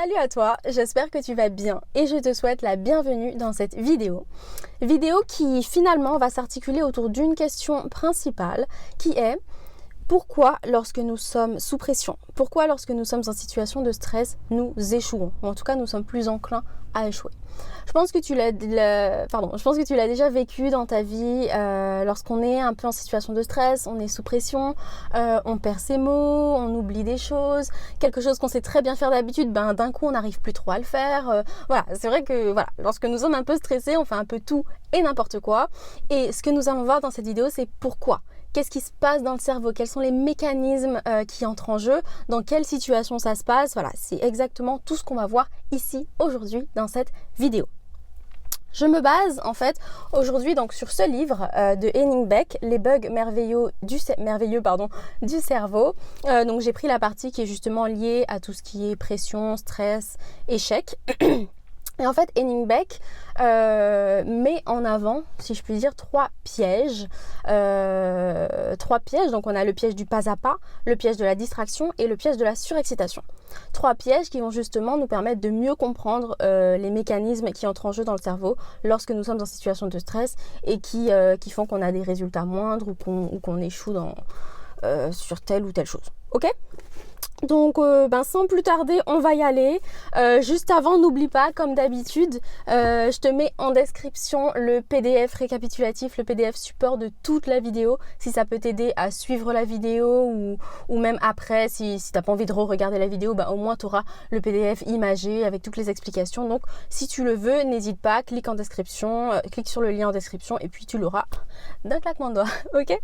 Salut à toi, j'espère que tu vas bien et je te souhaite la bienvenue dans cette vidéo. Vidéo qui finalement va s'articuler autour d'une question principale qui est pourquoi lorsque nous sommes sous pression, pourquoi lorsque nous sommes en situation de stress, nous échouons, ou en tout cas nous sommes plus enclins à échouer. Je pense que tu l'as déjà vécu dans ta vie lorsqu'on est un peu en situation de stress, on est sous pression, on perd ses mots, on oublie des choses, quelque chose qu'on sait très bien faire d'habitude, d'un coup on n'arrive plus trop à le faire. Voilà, c'est vrai que lorsque nous sommes un peu stressés, on fait un peu tout et n'importe quoi. Et ce que nous allons voir dans cette vidéo, c'est pourquoi. Qu'est-ce qui se passe dans le cerveau? Quels sont les mécanismes qui entrent en jeu? Dans quelle situation ça se passe? Voilà, c'est exactement tout ce qu'on va voir ici, aujourd'hui, dans cette vidéo. Je me base en fait aujourd'hui donc sur ce livre de Henning Beck, Les bugs merveilleux du cerveau. Donc j'ai pris la partie qui est justement liée à tout ce qui est pression, stress, échec. Et en fait, Henning Beck met en avant, si je puis dire, trois pièges. Donc on a le piège du pas à pas, le piège de la distraction et le piège de la surexcitation. Trois pièges qui vont justement nous permettre de mieux comprendre les mécanismes qui entrent en jeu dans le cerveau lorsque nous sommes en situation de stress et qui font qu'on a des résultats moindres ou qu'on échoue sur telle ou telle chose. Ok ? Donc sans plus tarder, on va y aller. Juste avant, n'oublie pas, comme d'habitude, je te mets en description le PDF récapitulatif, le PDF support de toute la vidéo, si ça peut t'aider à suivre la vidéo ou même après, si t'as pas envie de re-regarder la vidéo, au moins tu auras le PDF imagé avec toutes les explications. Donc si tu le veux, n'hésite pas, clique sur le lien en description et puis tu l'auras d'un claquement de doigts. Ok ?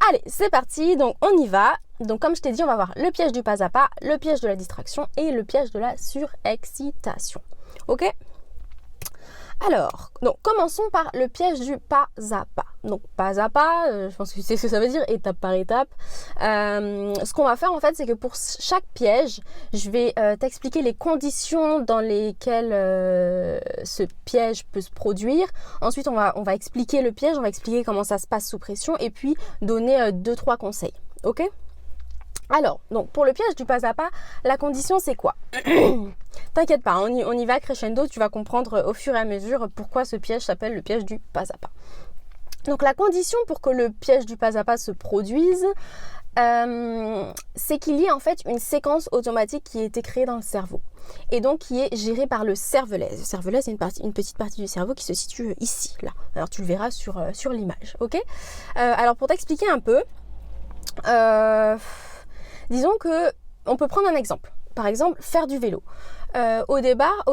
Allez, c'est parti, donc on y va. Donc comme je t'ai dit, on va voir le piège du pas à pas, le piège de la distraction et le piège de la surexcitation. Ok ? Alors, donc commençons par le piège du pas à pas. Donc pas à pas, je pense que tu sais ce que ça veut dire, étape par étape. Ce qu'on va faire en fait, c'est que pour chaque piège, je vais t'expliquer les conditions dans lesquelles ce piège peut se produire. Ensuite, on va expliquer le piège, on va expliquer comment ça se passe sous pression et puis donner 2-3 conseils. Ok ? Alors, donc pour le piège du pas à pas, la condition c'est quoi? T'inquiète pas, on y va crescendo, tu vas comprendre au fur et à mesure pourquoi ce piège s'appelle le piège du pas à pas. Donc la condition pour que le piège du pas à pas se produise, c'est qu'il y ait en fait une séquence automatique qui a été créée dans le cerveau et donc qui est gérée par le cervelet. Le cervelet, c'est une petite partie du cerveau qui se situe ici, là. Alors tu le verras sur l'image, ok? Alors pour t'expliquer un peu, disons que on peut prendre un exemple. Par exemple, faire du vélo. Au départ,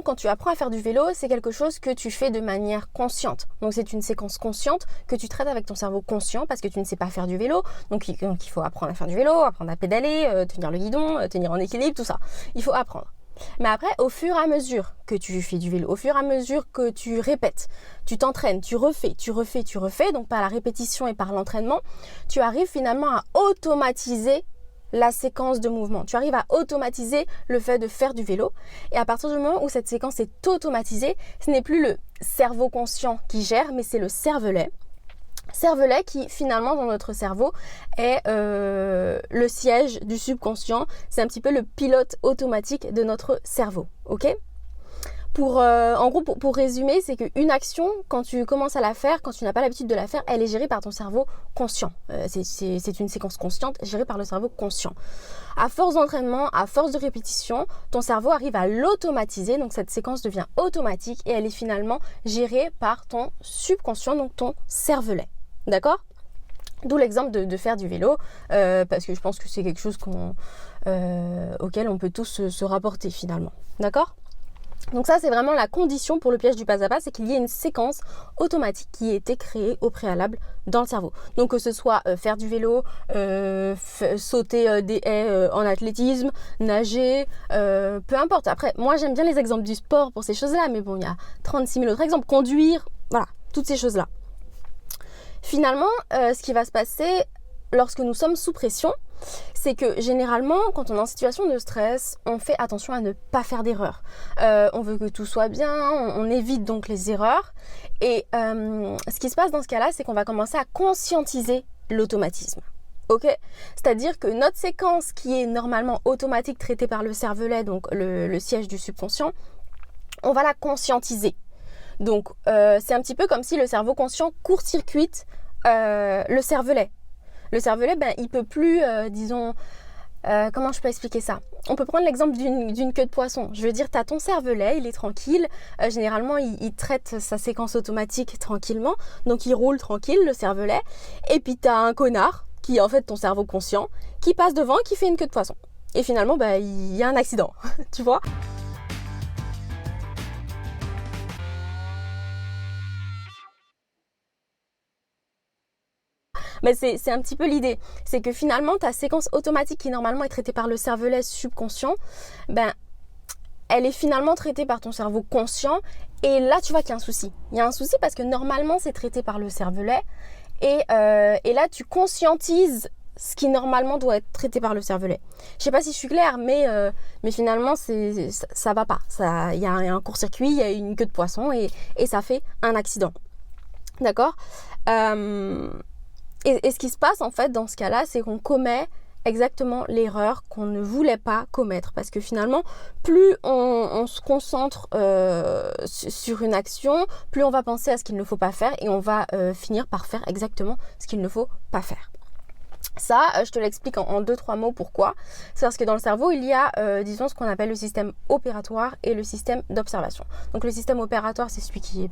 quand tu apprends à faire du vélo, c'est quelque chose que tu fais de manière consciente. Donc c'est une séquence consciente que tu traites avec ton cerveau conscient parce que tu ne sais pas faire du vélo. Donc il faut apprendre à faire du vélo, apprendre à pédaler, tenir le guidon, tenir en équilibre, tout ça. Il faut apprendre. Mais après, au fur et à mesure que tu fais du vélo, au fur et à mesure que tu répètes, tu t'entraînes, tu refais, donc par la répétition et par l'entraînement, tu arrives finalement à automatiser la séquence de mouvement. Tu arrives à automatiser le fait de faire du vélo. Et à partir du moment où cette séquence est automatisée, ce n'est plus le cerveau conscient qui gère, mais c'est le cervelet. Cervelet qui finalement dans notre cerveau est le siège du subconscient. C'est un petit peu le pilote automatique de notre cerveau. Ok ? En gros, pour résumer, c'est qu'une action, quand tu commences à la faire, quand tu n'as pas l'habitude de la faire, elle est gérée par ton cerveau conscient. C'est une séquence consciente gérée par le cerveau conscient. À force d'entraînement, à force de répétition, ton cerveau arrive à l'automatiser, donc cette séquence devient automatique et elle est finalement gérée par ton subconscient, donc ton cervelet. D'accord ? D'où l'exemple de faire du vélo, parce que je pense que c'est quelque chose auquel on peut tous se rapporter finalement. D'accord ? Donc ça, c'est vraiment la condition pour le piège du pas à pas, c'est qu'il y ait une séquence automatique qui ait été créée au préalable dans le cerveau. Donc que ce soit faire du vélo, sauter des haies en athlétisme, nager, peu importe. Après, moi j'aime bien les exemples du sport pour ces choses-là, mais bon, il y a 36 000 autres exemples. Conduire, voilà, toutes ces choses-là. Finalement, ce qui va se passer lorsque nous sommes sous pression, c'est que généralement, quand on est en situation de stress, on fait attention à ne pas faire d'erreurs. On veut que tout soit bien, on évite donc les erreurs. Et ce qui se passe dans ce cas-là, c'est qu'on va commencer à conscientiser l'automatisme. Ok, c'est-à-dire que notre séquence qui est normalement automatique traitée par le cervelet, donc le siège du subconscient, on va la conscientiser. Donc c'est un petit peu comme si le cerveau conscient court-circuite le cervelet. Le cervelet, il peut plus, disons, comment je peux expliquer ça? On peut prendre l'exemple d'une queue de poisson. Je veux dire, tu as ton cervelet, il est tranquille. Généralement, il traite sa séquence automatique tranquillement. Donc, il roule tranquille, le cervelet. Et puis, tu as un connard, qui est en fait ton cerveau conscient, qui passe devant, qui fait une queue de poisson. Et finalement, il y a un accident, tu vois? Mais c'est un petit peu l'idée. C'est que finalement, ta séquence automatique qui normalement est traitée par le cervelet subconscient, elle est finalement traitée par ton cerveau conscient. Et là, tu vois qu'il y a un souci. Il y a un souci parce que normalement, c'est traité par le cervelet. Et là, tu conscientises ce qui normalement doit être traité par le cervelet. Je sais pas si je suis claire, mais finalement, ça va pas. Il y a un court-circuit, il y a une queue de poisson et ça fait un accident. D'accord ? Et ce qui se passe en fait dans ce cas-là, c'est qu'on commet exactement l'erreur qu'on ne voulait pas commettre. Parce que finalement, plus on se concentre sur une action, plus on va penser à ce qu'il ne faut pas faire et on va finir par faire exactement ce qu'il ne faut pas faire. Ça, je te l'explique en 2-3 mots pourquoi. C'est parce que dans le cerveau, il y a, disons, ce qu'on appelle le système opératoire et le système d'observation. Donc le système opératoire, c'est celui qui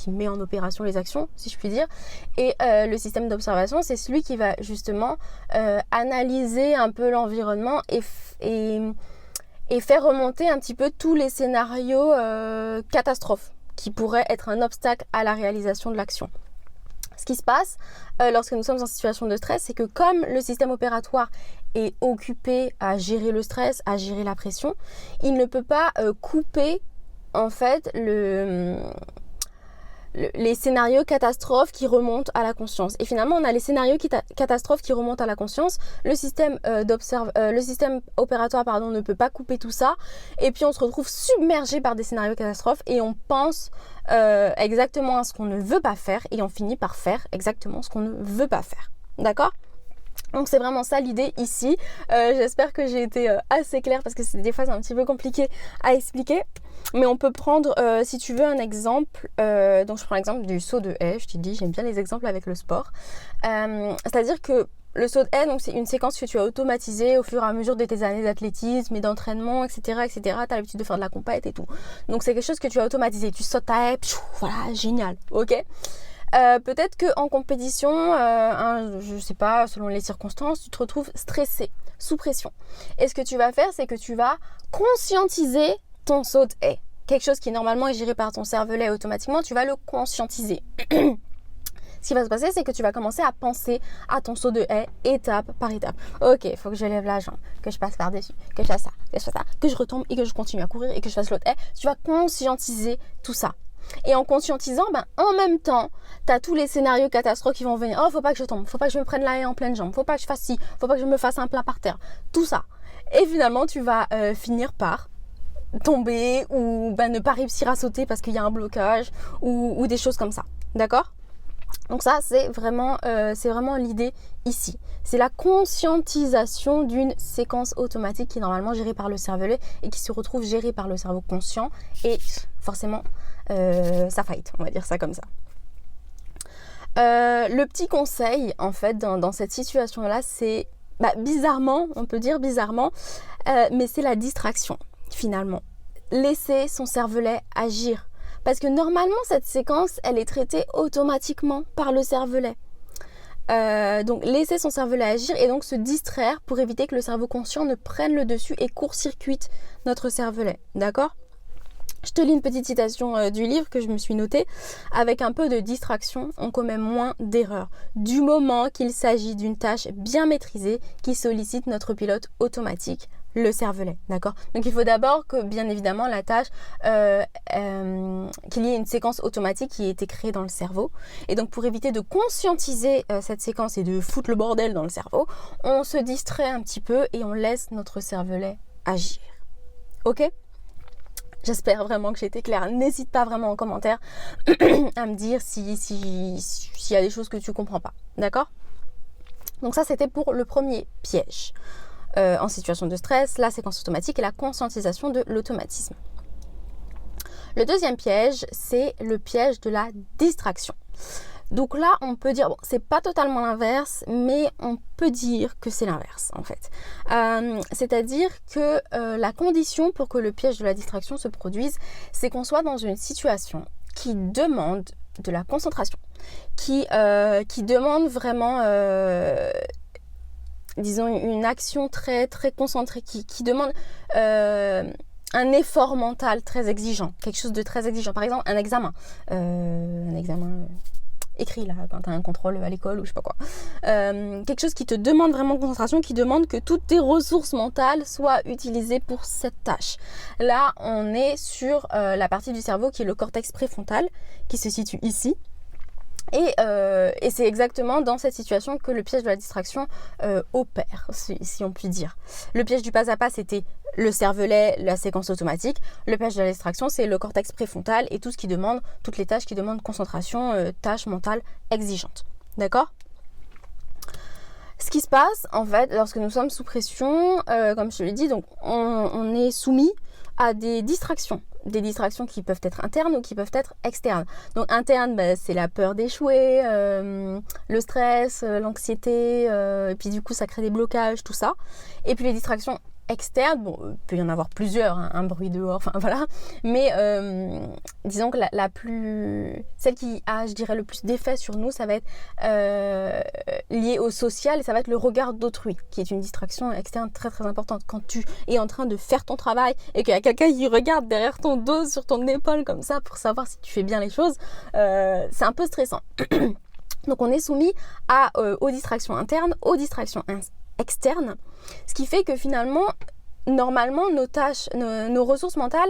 met en opération les actions, si je puis dire. Et le système d'observation, c'est celui qui va justement analyser un peu l'environnement et faire remonter un petit peu tous les scénarios catastrophes qui pourraient être un obstacle à la réalisation de l'action. Ce qui se passe lorsque nous sommes en situation de stress, c'est que comme le système opératoire est occupé à gérer le stress, à gérer la pression, il ne peut pas couper en fait les scénarios catastrophes qui remontent à la conscience. Et finalement, on a les scénarios catastrophes qui remontent à la conscience. Le système opératoire ne peut pas couper tout ça. Et puis, on se retrouve submergé par des scénarios catastrophes et on pense exactement à ce qu'on ne veut pas faire et on finit par faire exactement ce qu'on ne veut pas faire. D'accord ? Donc c'est vraiment ça l'idée ici. J'espère que j'ai été assez claire parce que des fois c'est un petit peu compliqué à expliquer. Mais on peut prendre, si tu veux, un exemple. Donc je prends l'exemple du saut de haie. Je te dis, j'aime bien les exemples avec le sport. C'est-à-dire que le saut de haie, donc c'est une séquence que tu as automatisée au fur et à mesure de tes années d'athlétisme et d'entraînement, etc. etc. Tu as l'habitude de faire de la compète et tout. Donc c'est quelque chose que tu as automatisé. Tu sautes ta haie, voilà, génial, ok. Peut-être qu'en compétition, je sais pas, selon les circonstances, tu te retrouves stressé, sous pression. Et ce que tu vas faire, c'est que tu vas conscientiser ton saut de haie. Quelque chose qui normalement est géré par ton cervelet automatiquement, tu vas le conscientiser. Ce qui va se passer, c'est que tu vas commencer à penser à ton saut de haie étape par étape. Ok, il faut que je lève la jambe, que je passe par-dessus, que je fasse ça, que je retombe et que je continue à courir et que je fasse l'autre haie. Tu vas conscientiser tout ça. Et en conscientisant, en même temps, tu as tous les scénarios catastrophes qui vont venir. Oh, faut pas que je tombe, faut pas que je me prenne la haie en pleine jambe, faut pas que je fasse ci, faut pas que je me fasse un plat par terre. Tout ça. Et finalement, tu vas finir par tomber ou ne pas réussir à sauter parce qu'il y a un blocage ou des choses comme ça. D'accord ? Donc ça, c'est vraiment l'idée ici. C'est la conscientisation d'une séquence automatique qui est normalement gérée par le cervelet et qui se retrouve gérée par le cerveau conscient. Et forcément, ça fight, on va dire ça comme ça. Le petit conseil, en fait, dans cette situation-là, c'est bizarrement, on peut dire bizarrement, mais c'est la distraction, finalement. Laisser son cervelet agir. Parce que normalement, cette séquence, elle est traitée automatiquement par le cervelet. Donc, laisser son cervelet agir et donc se distraire pour éviter que le cerveau conscient ne prenne le dessus et court-circuite notre cervelet. D'accord ? Je te lis une petite citation du livre que je me suis notée. Avec un peu de distraction, on commet moins d'erreurs. Du moment qu'il s'agit d'une tâche bien maîtrisée qui sollicite notre pilote automatique, le cervelet, d'accord ? Donc il faut d'abord que, bien évidemment, la tâche, qu'il y ait une séquence automatique qui ait été créée dans le cerveau. Et donc pour éviter de conscientiser cette séquence et de foutre le bordel dans le cerveau, on se distrait un petit peu et on laisse notre cervelet agir. Ok ? J'espère vraiment que j'ai été claire. N'hésite pas vraiment en commentaire à me dire s'il y a des choses que tu comprends pas. D'accord ? Donc ça, c'était pour le premier piège. En situation de stress, la séquence automatique et la conscientisation de l'automatisme. Le deuxième piège, c'est le piège de la distraction. Donc là, on peut dire, bon, c'est pas totalement l'inverse, mais on peut dire que c'est l'inverse en fait. C'est-à-dire que la condition pour que le piège de la distraction se produise, c'est qu'on soit dans une situation qui demande de la concentration, qui demande vraiment, disons, une action très, très concentrée, qui demande un effort mental très exigeant, quelque chose de très exigeant. Par exemple, un examen écrit là, quand tu as un contrôle à l'école ou je sais pas quoi. Quelque chose qui te demande vraiment de concentration, qui demande que toutes tes ressources mentales soient utilisées pour cette tâche. Là, on est sur la partie du cerveau qui est le cortex préfrontal, qui se situe ici. Et c'est exactement dans cette situation que le piège de la distraction opère, si on peut dire. Le piège du pas à pas, c'était le cervelet, la séquence automatique. Le piège de la distraction, c'est le cortex préfrontal et toutes les tâches qui demandent concentration, tâches mentales exigeantes. D'accord ? Ce qui se passe, en fait, lorsque nous sommes sous pression, comme je te l'ai dit, donc on est soumis à des distractions qui peuvent être internes ou qui peuvent être externes. Donc interne, c'est la peur d'échouer, le stress, l'anxiété, et puis du coup ça crée des blocages, tout ça. Et puis les distractions externes, bon, il peut y en avoir plusieurs, hein, un bruit dehors, enfin voilà, mais disons que celle qui a, je dirais, le plus d'effet sur nous, ça va être lié au social, et ça va être le regard d'autrui, qui est une distraction externe très très importante. Quand tu es en train de faire ton travail et qu'il y a quelqu'un qui regarde derrière ton dos, sur ton épaule comme ça, pour savoir si tu fais bien les choses, c'est un peu stressant. Donc on est soumis aux distractions internes, aux distractions externes, ce qui fait que finalement, normalement, nos tâches, nos ressources mentales,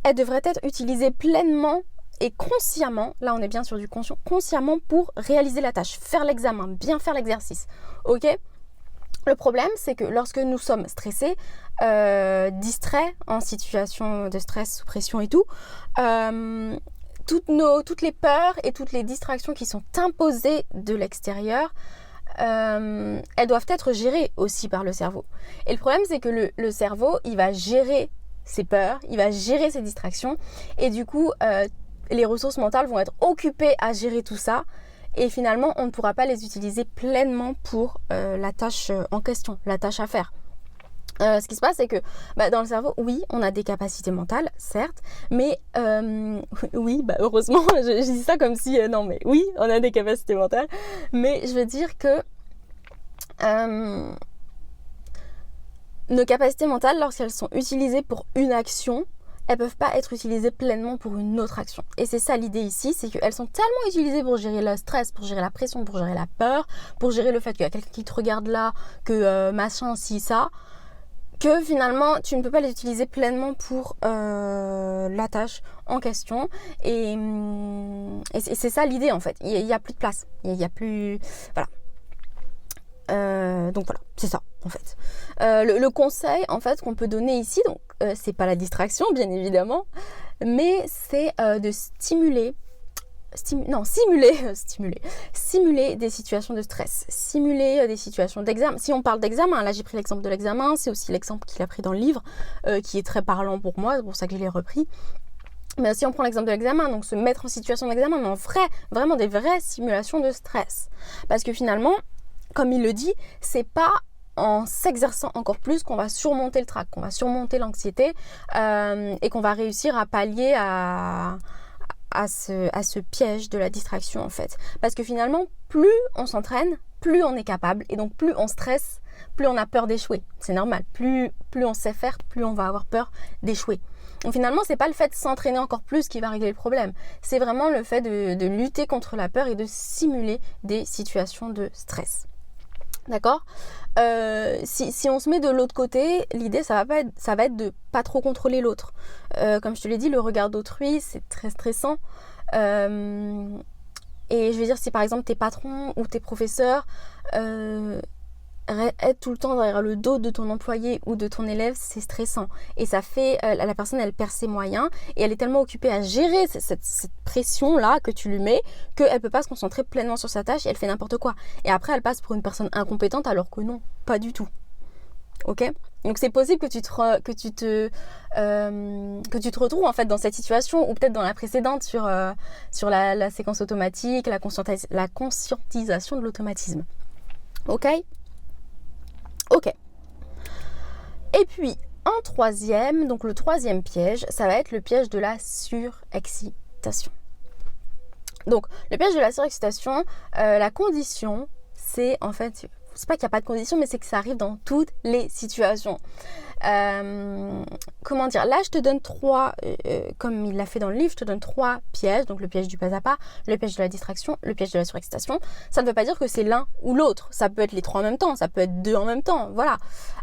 elles devraient être utilisées pleinement et consciemment, là on est bien sur du conscient, consciemment pour réaliser la tâche, faire l'examen, bien faire l'exercice, ok ? Le problème, c'est que lorsque nous sommes stressés, distraits, en situation de stress, sous pression et tout, toutes les peurs et toutes les distractions qui sont imposées de l'extérieur, elles doivent être gérées aussi par le cerveau. Et le problème, c'est que le cerveau, il va gérer ses peurs, il va gérer ses distractions, et du coup, les ressources mentales vont être occupées à gérer tout ça, et finalement, on ne pourra pas les utiliser pleinement pour la tâche en question, la tâche à faire. Ce qui se passe, c'est que dans le cerveau, oui, on a des capacités mentales, certes, mais oui, heureusement, je dis ça comme si, non, mais oui, on a des capacités mentales, mais je veux dire que nos capacités mentales, lorsqu'elles sont utilisées pour une action, elles peuvent pas être utilisées pleinement pour une autre action. Et c'est ça l'idée ici, c'est qu'elles sont tellement utilisées pour gérer le stress, pour gérer la pression, pour gérer la peur, pour gérer le fait qu'il y a quelqu'un qui te regarde là, que machin, ci, ça, que finalement tu ne peux pas les utiliser pleinement pour la tâche en question, et c'est ça l'idée en fait. Il y a plus de place, il y a plus, voilà. Donc voilà, c'est ça en fait. Le conseil en fait qu'on peut donner ici, donc c'est pas la distraction bien évidemment, mais c'est de simuler des situations de stress, simuler des situations d'examen. Si on parle d'examen, là j'ai pris l'exemple de l'examen, c'est aussi l'exemple qu'il a pris dans le livre, qui est très parlant pour moi, c'est pour ça que je l'ai repris. Mais si on prend l'exemple de l'examen, donc se mettre en situation d'examen, mais en vrai, vraiment des vraies simulations de stress. Parce que finalement, comme il le dit, c'est pas en s'exerçant encore plus qu'on va surmonter le trac, qu'on va surmonter l'anxiété, et qu'on va réussir à pallier à ce piège de la distraction en fait. Parce que finalement, plus on s'entraîne, plus on est capable, et donc plus on stresse, plus on a peur d'échouer. C'est normal, plus on sait faire, plus on va avoir peur d'échouer. Donc finalement, c'est pas le fait de s'entraîner encore plus qui va régler le problème, c'est vraiment le fait de lutter contre la peur et de simuler des situations de stress. D'accord ? Si on se met de l'autre côté, l'idée ça va être de pas trop contrôler l'autre. Comme je te l'ai dit, le regard d'autrui, c'est très stressant. Et je veux dire, si par exemple tes patrons ou tes professeurs être tout le temps derrière le dos de ton employé ou de ton élève, c'est stressant. Et ça fait, la personne, elle perd ses moyens et elle est tellement occupée à gérer cette pression-là que tu lui mets qu'elle ne peut pas se concentrer pleinement sur sa tâche et elle fait n'importe quoi. Et après, elle passe pour une personne incompétente alors que non, pas du tout. Ok ? Donc c'est possible que tu te retrouves en fait dans cette situation ou peut-être dans la précédente sur la séquence automatique, la conscientisation de l'automatisme. Ok ? Ok. Et puis, en troisième, donc le troisième piège, ça va être le piège de la surexcitation. Donc, le piège de la surexcitation, la condition, c'est en fait, c'est pas qu'il n'y a pas de condition, mais c'est que ça arrive dans toutes les situations. Comment dire, là je te donne trois, comme il l'a fait dans le livre, je te donne trois pièges, donc le piège du pas à pas, le piège de la distraction, le piège de la surexcitation. Ça ne veut pas dire que c'est l'un ou l'autre, ça peut être les trois en même temps, ça peut être deux en même temps, voilà.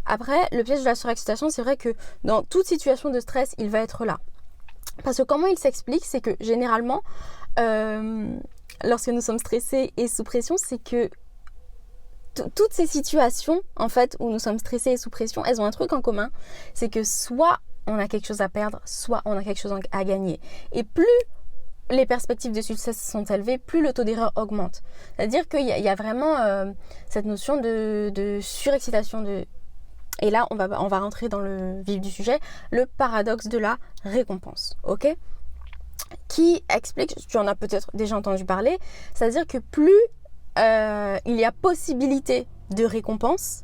Après, le piège de la surexcitation, c'est vrai que dans toute situation de stress, il va être là. Parce que comment il s'explique, c'est que généralement, lorsque nous sommes stressés et sous pression, c'est que toutes ces situations, en fait, où nous sommes stressés et sous pression, elles ont un truc en commun, c'est que soit on a quelque chose à perdre, soit on a quelque chose à gagner. Et plus les perspectives de succès sont élevées, plus le taux d'erreur augmente. C'est-à-dire qu'il y a vraiment cette notion de surexcitation. Et là, on va rentrer dans le vif du sujet, le paradoxe de la récompense. Ok ? Qui explique, tu en as peut-être déjà entendu parler, c'est-à-dire que plus il y a possibilité de récompense,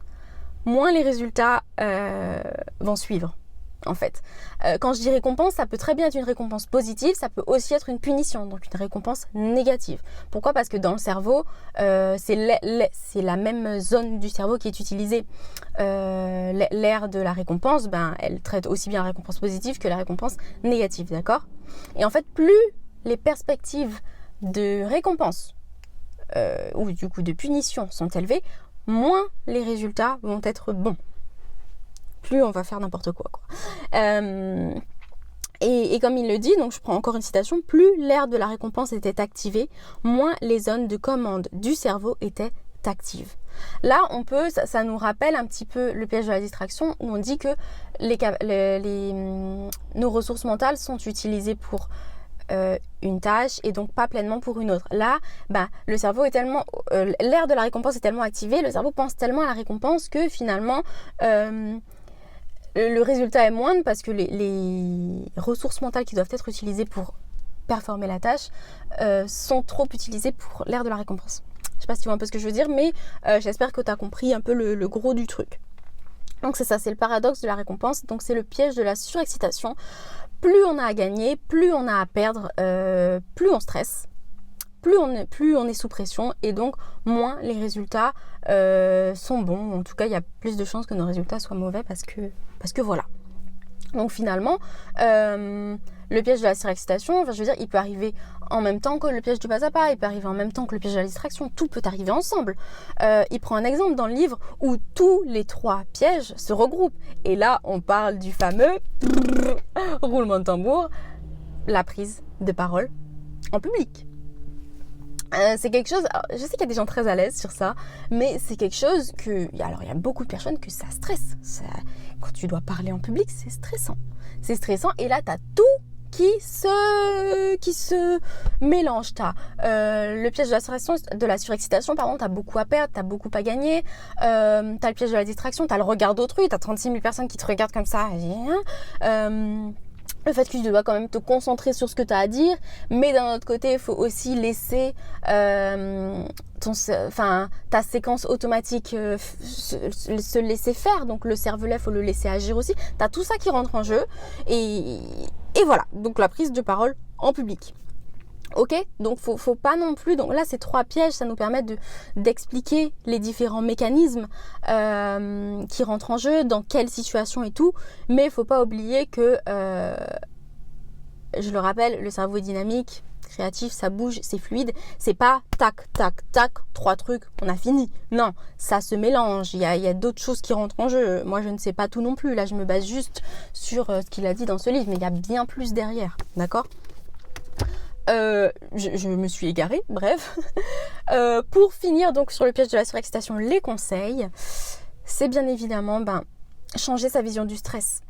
moins les résultats vont suivre, en fait. Quand je dis récompense, ça peut très bien être une récompense positive, ça peut aussi être une punition, donc une récompense négative. Pourquoi ? Parce que dans le cerveau, c'est la même zone du cerveau qui est utilisée. L'aire de la récompense, elle traite aussi bien la récompense positive que la récompense négative, d'accord ? Et en fait, plus les perspectives de récompense ou du coup de punition sont élevées, moins les résultats vont être bons. Plus on va faire n'importe quoi. Et comme il le dit, donc je prends encore une citation, plus l'aire de la récompense était activée, moins les zones de commande du cerveau étaient actives. Là, ça nous rappelle un petit peu le piège de la distraction où on dit que nos ressources mentales sont utilisées pour une tâche et donc pas pleinement pour une autre. Là, le cerveau est tellement, l'aire de la récompense est tellement activée, le cerveau pense tellement à la récompense que finalement le résultat est moindre parce que les ressources mentales qui doivent être utilisées pour performer la tâche sont trop utilisées pour l'aire de la récompense. Je sais pas si tu vois un peu ce que je veux dire, mais j'espère que tu as compris un peu le gros du truc. Donc c'est ça, c'est le paradoxe de la récompense, donc c'est le piège de la surexcitation. Plus on a à gagner, plus on a à perdre, plus on stresse, plus on est sous pression et donc moins les résultats sont bons. En tout cas, il y a plus de chances que nos résultats soient mauvais parce que voilà. Donc finalement, le piège de la surexcitation, je veux dire, il peut arriver en même temps que le piège du pas à pas, il peut arriver en même temps que le piège de la distraction, tout peut arriver ensemble. Il prend un exemple dans le livre où tous les trois pièges se regroupent. Et là, on parle du fameux roulement de tambour, la prise de parole en public. C'est quelque chose, je sais qu'il y a des gens très à l'aise sur ça, mais c'est quelque chose alors il y a beaucoup de personnes que ça stresse. Quand tu dois parler en public, c'est stressant. C'est stressant et là, tu as tout qui se mélange. Tu as le piège de la surexcitation, pardon, tu as beaucoup à perdre, tu as beaucoup à gagner. Tu as le piège de la distraction, tu as le regard d'autrui, tu as 36 000 personnes qui te regardent comme ça. Le fait que tu dois quand même te concentrer sur ce que tu as à dire, mais d'un autre côté, il faut aussi laisser ta séquence automatique se laisser faire. Donc le cervelet, il faut le laisser agir aussi. Tu as tout ça qui rentre en jeu. Et voilà, donc la prise de parole en public. Ok, donc faut pas non plus. Donc là, ces trois pièges, ça nous permet d'expliquer les différents mécanismes qui rentrent en jeu, dans quelle situation et tout. Mais il faut pas oublier que, je le rappelle, le cerveau est dynamique, créatif, ça bouge, c'est fluide. C'est pas tac, tac, tac, trois trucs, on a fini. Non, ça se mélange. Il y a d'autres choses qui rentrent en jeu. Moi, je ne sais pas tout non plus. Là, je me base juste sur ce qu'il a dit dans ce livre, mais il y a bien plus derrière. D'accord ? Je me suis égarée, bref. Pour finir donc sur le piège de la surexcitation, les conseils. c'est bien évidemment changer sa vision du stress.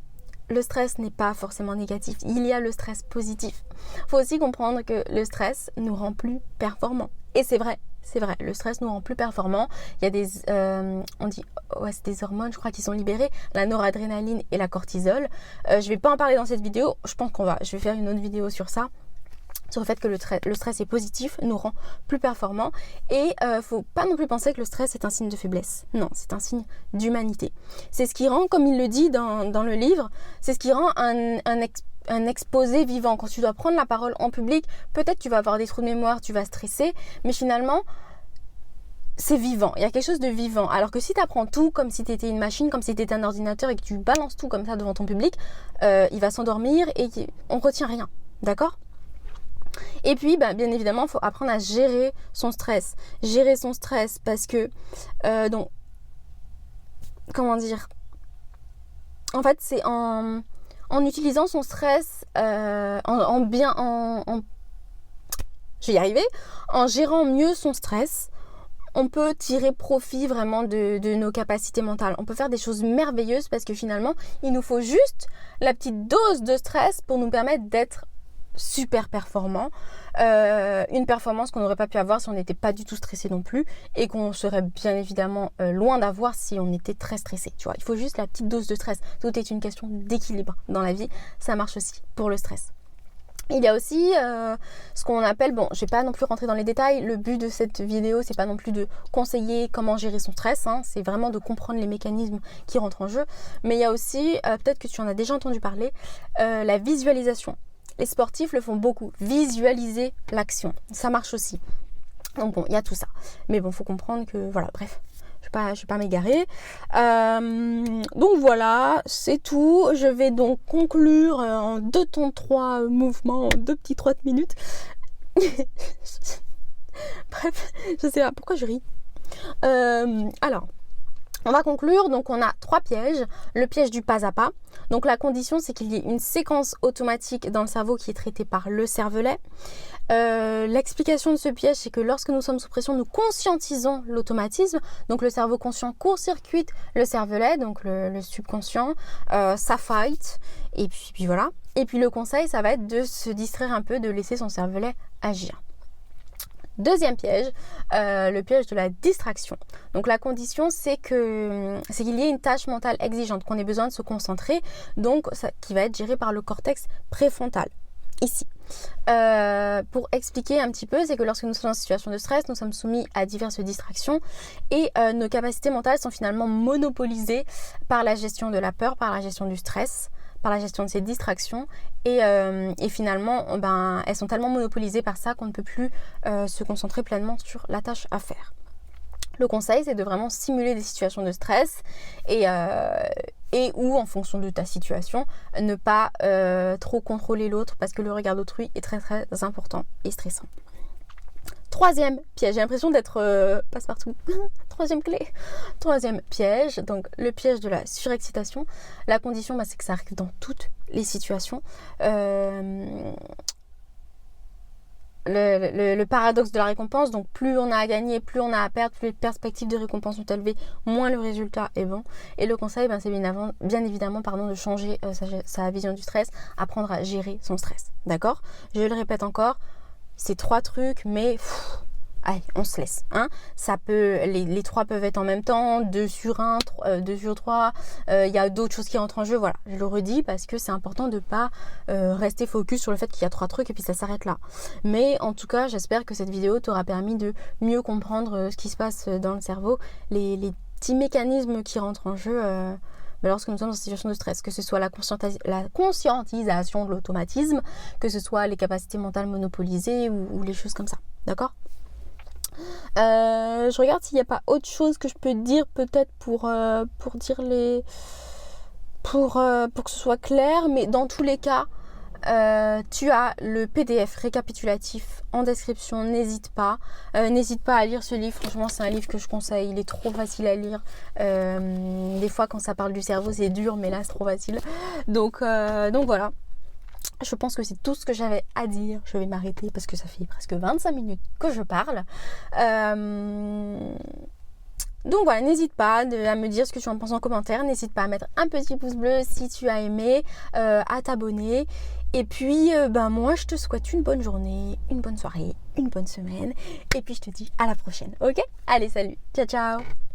Le stress n'est pas forcément négatif, il y a le stress positif. Il faut aussi comprendre que le stress nous rend plus performants. Et c'est vrai, le stress nous rend plus performants. Il y a des, c'est des hormones, je crois, qui sont libérées, la noradrénaline et la cortisol. Je vais pas en parler dans cette vidéo, je pense je vais faire une autre vidéo sur ça. Sur le fait que le stress est positif, nous rend plus performants. Et faut pas non plus penser que le stress est un signe de faiblesse. Non, c'est un signe d'humanité. C'est ce qui rend, comme il le dit dans le livre, c'est ce qui rend un exposé vivant. Quand tu dois prendre la parole en public, peut-être tu vas avoir des trous de mémoire, tu vas stresser, mais finalement, c'est vivant. Il y a quelque chose de vivant. Alors que si tu apprends tout comme si tu étais une machine, comme si tu étais un ordinateur et que tu balances tout comme ça devant ton public, il va s'endormir et on retient rien. D'accord ? Et puis, bien évidemment, il faut apprendre à gérer son stress. Gérer son stress parce que, comment dire ? En fait, c'est en utilisant son stress, je vais y arriver, en gérant mieux son stress, on peut tirer profit vraiment de nos capacités mentales. On peut faire des choses merveilleuses parce que finalement, il nous faut juste la petite dose de stress pour nous permettre d'être super performant, une performance qu'on n'aurait pas pu avoir si on n'était pas du tout stressé non plus et qu'on serait bien évidemment loin d'avoir si on était très stressé, tu vois. Il faut juste la petite dose de stress. Tout est une question d'équilibre dans la vie, ça marche aussi pour le stress. Il y a aussi ce qu'on appelle, je vais pas non plus rentrer dans les détails, le but de cette vidéo c'est pas non plus de conseiller comment gérer son stress, c'est vraiment de comprendre les mécanismes qui rentrent en jeu, mais il y a aussi, peut-être que tu en as déjà entendu parler, la visualisation. Les sportifs le font beaucoup, visualiser l'action, ça marche aussi. Donc il y a tout ça. Mais faut comprendre que, voilà, bref, je vais pas m'égarer. Donc voilà, c'est tout. Je vais donc conclure en 2 temps 3 mouvements, en 2 petits 30 minutes. Bref, je sais pas pourquoi je ris. Alors, on va conclure, donc on a 3 pièges. Le piège du pas à pas. Donc la condition, c'est qu'il y ait une séquence automatique dans le cerveau qui est traitée par le cervelet. L'explication de ce piège, c'est que lorsque nous sommes sous pression, nous conscientisons l'automatisme. Donc le cerveau conscient court-circuite le cervelet, donc le subconscient, ça fight, et puis voilà. Et puis le conseil, ça va être de se distraire un peu, de laisser son cervelet agir. Deuxième piège, le piège de la distraction. Donc la condition, c'est qu'il y ait une tâche mentale exigeante, qu'on ait besoin de se concentrer, donc qui va être géré par le cortex préfrontal, ici. Pour expliquer un petit peu, c'est que lorsque nous sommes en situation de stress, nous sommes soumis à diverses distractions et nos capacités mentales sont finalement monopolisées par la gestion de la peur, par la gestion du stress, par la gestion de ces distractions et finalement elles sont tellement monopolisées par ça qu'on ne peut plus se concentrer pleinement sur la tâche à faire. Le conseil, c'est de vraiment simuler des situations de stress et ou en fonction de ta situation, ne pas trop contrôler l'autre parce que le regard d'autrui est très très important et stressant. Troisième piège, j'ai l'impression d'être passe-partout. Troisième piège, donc le piège de la surexcitation. La condition, c'est que ça arrive dans toutes les situations. Le paradoxe de la récompense, donc plus on a à gagner, plus on a à perdre, plus les perspectives de récompense sont élevées, moins le résultat est bon. Et le conseil, c'est bien évidemment de changer sa vision du stress, apprendre à gérer son stress. D'accord ? Je le répète encore, c'est 3 trucs, mais allez, on se laisse. Ça peut, les 3 peuvent être en même temps, 2 sur 1, 2 sur 3. Il y a d'autres choses qui rentrent en jeu. Voilà, je le redis parce que c'est important de ne pas rester focus sur le fait qu'il y a 3 trucs et puis ça s'arrête là. Mais en tout cas, j'espère que cette vidéo t'aura permis de mieux comprendre ce qui se passe dans le cerveau, les petits mécanismes qui rentrent en jeu lorsque nous sommes en situation de stress, que ce soit la conscientisation de l'automatisme, que ce soit les capacités mentales monopolisées ou les choses comme ça. D'accord ? Je regarde s'il n'y a pas autre chose que je peux dire peut-être pour dire pour que ce soit clair, mais dans tous les cas tu as le PDF récapitulatif en description, n'hésite pas à lire ce livre. Franchement, c'est un livre que je conseille, il est trop facile à lire. Des fois quand ça parle du cerveau c'est dur, mais là c'est trop facile, donc voilà. Je pense que c'est tout ce que j'avais à dire. Je vais m'arrêter parce que ça fait presque 25 minutes que je parle. Donc voilà, n'hésite pas à me dire ce que tu en penses en commentaire. N'hésite pas à mettre un petit pouce bleu si tu as aimé, à t'abonner. Et puis, moi, je te souhaite une bonne journée, une bonne soirée, une bonne semaine. Et puis, je te dis à la prochaine, ok? Allez, salut, ciao, ciao!